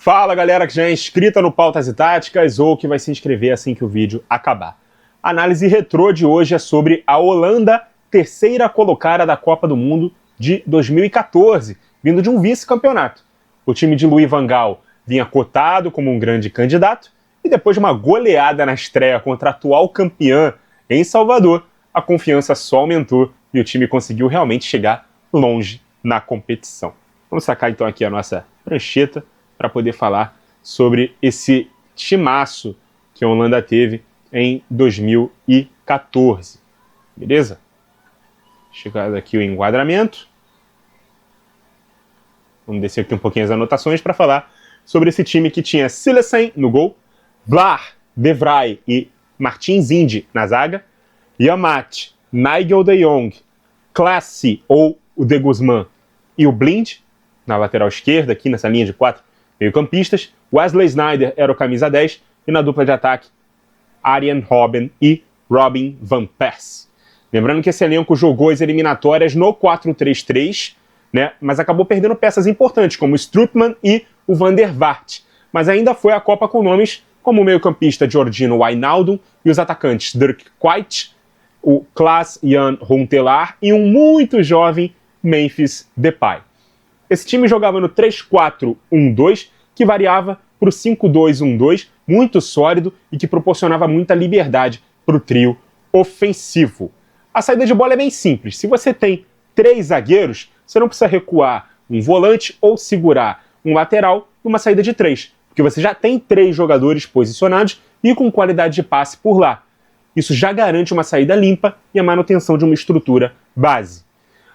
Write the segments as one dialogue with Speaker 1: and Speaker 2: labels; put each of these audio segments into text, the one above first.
Speaker 1: Fala galera que já é inscrita no Pautas e Táticas ou que vai se inscrever assim que o vídeo acabar. A análise retrô de hoje é sobre a Holanda, terceira colocada da Copa do Mundo de 2014, vindo de um vice-campeonato. O time de Louis van Gaal vinha cotado como um grande candidato e depois de uma goleada na estreia contra a atual campeã em Salvador, a confiança só aumentou e o time conseguiu realmente chegar longe na competição. Vamos sacar então aqui a nossa prancheta para poder falar sobre esse timaço que a Holanda teve em 2014. Beleza? Chegado aqui o enquadramento. Vamos descer aqui um pouquinho as anotações para falar sobre esse time que tinha Cillessen no gol, Vlaar, De Vrij e Martins Indi na zaga, Yamat, Nigel de Jong, Clasie ou o De Guzman e o Blind na lateral esquerda, aqui nessa linha de 4 meio-campistas. Wesley Sneijder era o camisa 10 e na dupla de ataque, Arjen Robben e Robin van Persie. Lembrando que esse elenco jogou as eliminatórias no 4-3-3, né, mas acabou perdendo peças importantes como Strootman e o Van der Vaart. Mas ainda foi a Copa com nomes como o meio-campista Georgino Wijnaldum e os atacantes Dirk Kuyt, o Klaas-Jan Huntelaar e um muito jovem Memphis Depay. Esse time jogava no 3-4-1-2, que variava para o 5-2-1-2, muito sólido e que proporcionava muita liberdade para o trio ofensivo. A saída de bola é bem simples. Se você tem 3 zagueiros, você não precisa recuar um volante ou segurar um lateral numa saída de 3, porque você já tem 3 jogadores posicionados e com qualidade de passe por lá. Isso já garante uma saída limpa e a manutenção de uma estrutura base.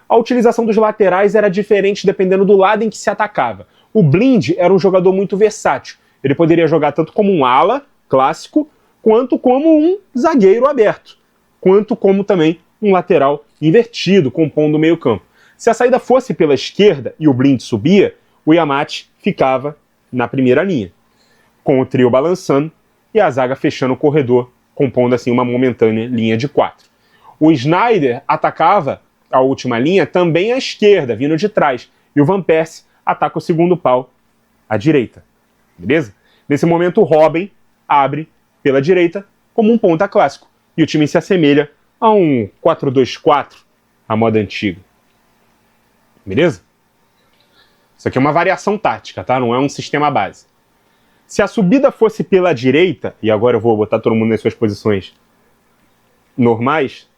Speaker 1: A utilização dos laterais era diferente dependendo do lado em que se atacava. O Blind era um jogador muito versátil. Ele poderia jogar tanto como um ala clássico, quanto como um zagueiro aberto, quanto como também um lateral invertido, compondo o meio-campo. Se a saída fosse pela esquerda e o Blind subia, o Yamat ficava na primeira linha, com o trio balançando e a zaga fechando o corredor, compondo assim uma momentânea linha de 4. O Sneijder atacava a última linha também à esquerda, vindo de trás, e o Van Persie ataca o segundo pau à direita. Beleza? Nesse momento o Robben abre pela direita como um ponta clássico, e o time se assemelha a um 4-2-4, a moda antiga. Beleza? Isso aqui é uma variação tática, tá? Não é um sistema base. Se a subida fosse pela direita, e agora eu vou botar todo mundo nas suas posições normais,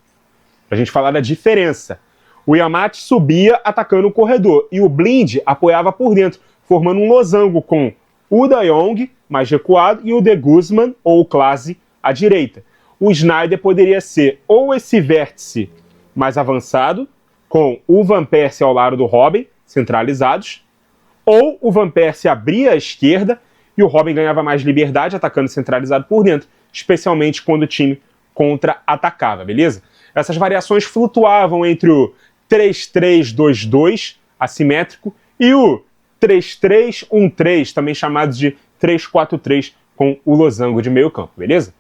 Speaker 1: pra gente falar da diferença. O Yamat subia atacando o corredor e o Blind apoiava por dentro, formando um losango com o De Jong mais recuado e o De Guzman ou o Clasie à direita. O Sneijder poderia ser ou esse vértice mais avançado, com o Van Persie ao lado do Robben, centralizados, ou o Van Persie abria à esquerda e o Robben ganhava mais liberdade atacando centralizado por dentro, especialmente quando o time contra-atacava, beleza? Essas variações flutuavam entre o 3-3-2-2, assimétrico, e o 3-3-1-3, também chamado de 3-4-3, com o losango de meio campo, beleza?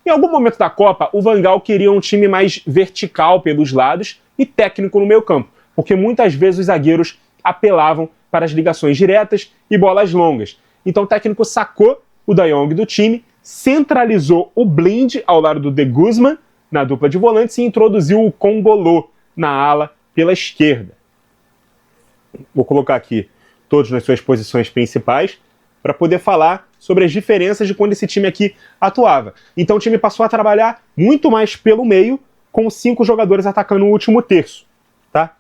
Speaker 1: Em algum momento da Copa, o Van Gaal queria um time mais vertical pelos lados e técnico no meio campo, porque muitas vezes os zagueiros apelavam para as ligações diretas e bolas longas. Então o técnico sacou o De Jong do time, centralizou o Blind ao lado do De Guzman na dupla de volantes e introduziu o Kongolo na ala pela esquerda. Vou colocar aqui todos nas suas posições principais para poder falar sobre as diferenças de quando esse time aqui atuava. Então o time passou a trabalhar muito mais pelo meio, com 5 jogadores atacando o último terço. Tá?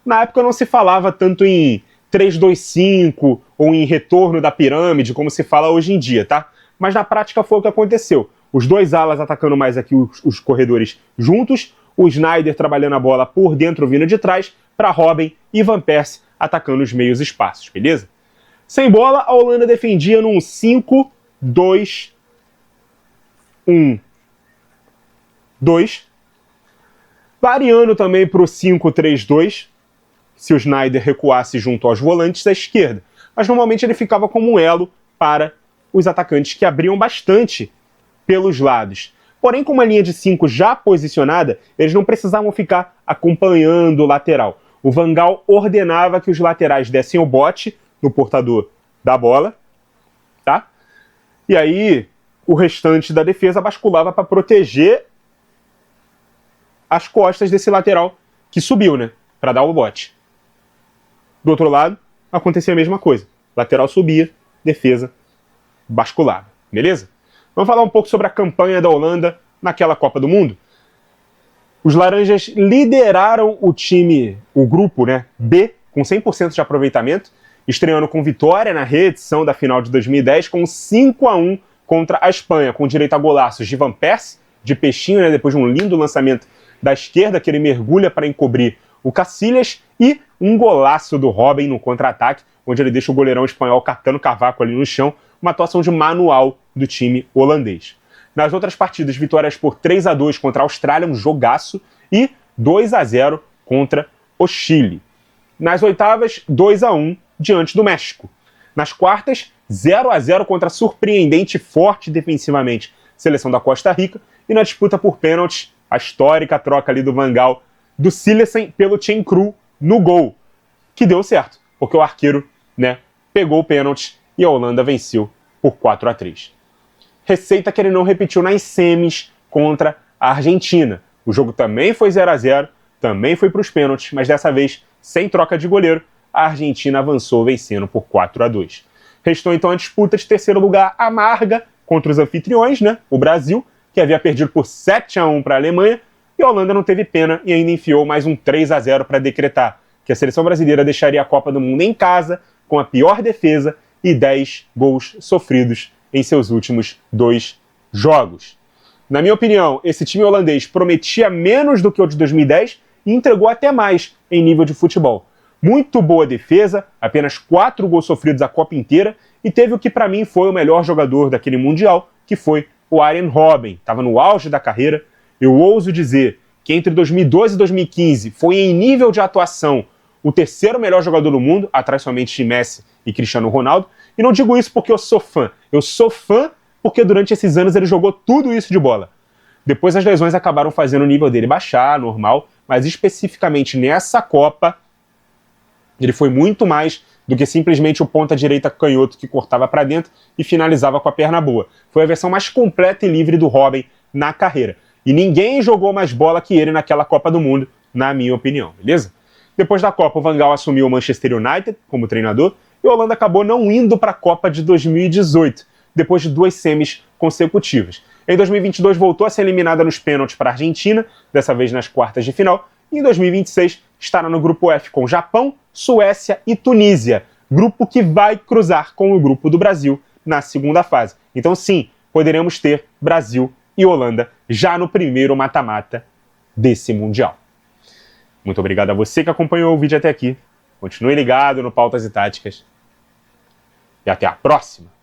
Speaker 1: Na época não se falava tanto em 3-2-5 ou em retorno da pirâmide, como se fala hoje em dia, tá? Mas na prática foi o que aconteceu. Os 2 alas atacando mais aqui os corredores juntos, o Sneijder trabalhando a bola por dentro vindo de trás, para Robben e Van Persie atacando os meios espaços, beleza? Sem bola, a Holanda defendia num 5-2-1-2, variando também para o 5-3-2, se o Sneijder recuasse junto aos volantes da esquerda. Mas normalmente ele ficava como um elo para os atacantes que abriam bastante pelos lados. Porém, com uma linha de 5 já posicionada, eles não precisavam ficar acompanhando o lateral. O Van Gaal ordenava que os laterais dessem o bote no portador da bola E aí o restante da defesa basculava para proteger as costas desse lateral que subiu, né? Para dar o bote. Do outro lado, acontecia a mesma coisa. Lateral subia, defesa basculava. Beleza? Vamos falar um pouco sobre a campanha da Holanda naquela Copa do Mundo. Os laranjas lideraram o grupo, né, B, com 100% de aproveitamento, estreando com vitória na reedição da final de 2010 com 5-1 contra a Espanha, com direito a golaços de Van Persie, de peixinho, né, depois de um lindo lançamento da esquerda, que ele mergulha para encobrir o Cacilhas, e um golaço do Robben no contra-ataque, onde ele deixa o goleirão espanhol catando cavaco ali no chão, uma atuação de manual do time holandês. Nas outras partidas, vitórias por 3-2 contra a Austrália, um jogaço, e 2-0 contra o Chile. Nas oitavas, 2-1 diante do México. Nas quartas, 0-0 contra a surpreendente e forte defensivamente seleção da Costa Rica, e na disputa por pênaltis, a histórica troca ali do Van Gaal do Silesen pelo Tjen Krul no gol, que deu certo, porque o arqueiro, né, pegou o pênalti e a Holanda venceu por 4-3. Receita que ele não repetiu nas semis contra a Argentina. O jogo também foi 0-0, também foi para os pênaltis, mas dessa vez, sem troca de goleiro, a Argentina avançou vencendo por 4-2. Restou então a disputa de terceiro lugar amarga contra os anfitriões, né, o Brasil, que havia perdido por 7-1 para a Alemanha, e a Holanda não teve pena e ainda enfiou mais um 3-0 para decretar que a seleção brasileira deixaria a Copa do Mundo em casa com a pior defesa e 10 gols sofridos em seus últimos 2 jogos. Na minha opinião, esse time holandês prometia menos do que o de 2010 e entregou até mais em nível de futebol. Muito boa defesa, apenas 4 gols sofridos a Copa inteira, e teve o que para mim foi o melhor jogador daquele Mundial, que foi o Arjen Robben. Estava no auge da carreira. Eu ouso dizer que entre 2012 e 2015 foi em nível de atuação o terceiro melhor jogador do mundo, atrás somente de Messi e Cristiano Ronaldo. E não digo isso porque eu sou fã. Eu sou fã porque durante esses anos ele jogou tudo isso de bola. Depois as lesões acabaram fazendo o nível dele baixar, normal, mas especificamente nessa Copa, ele foi muito mais do que simplesmente o ponta-direita canhoto que cortava para dentro e finalizava com a perna boa. Foi a versão mais completa e livre do Robben na carreira. E ninguém jogou mais bola que ele naquela Copa do Mundo, na minha opinião, beleza? Depois da Copa, o Van Gaal assumiu o Manchester United como treinador e a Holanda acabou não indo para a Copa de 2018, depois de 2 semis consecutivas. Em 2022 voltou a ser eliminada nos pênaltis para a Argentina, dessa vez nas quartas de final, e em 2026 estará no grupo F com Japão, Suécia e Tunísia, grupo que vai cruzar com o grupo do Brasil na segunda fase. Então sim, poderemos ter Brasil e Holanda já no primeiro mata-mata desse Mundial. Muito obrigado a você que acompanhou o vídeo até aqui. Continue ligado no Pautas e Táticas. E até a próxima!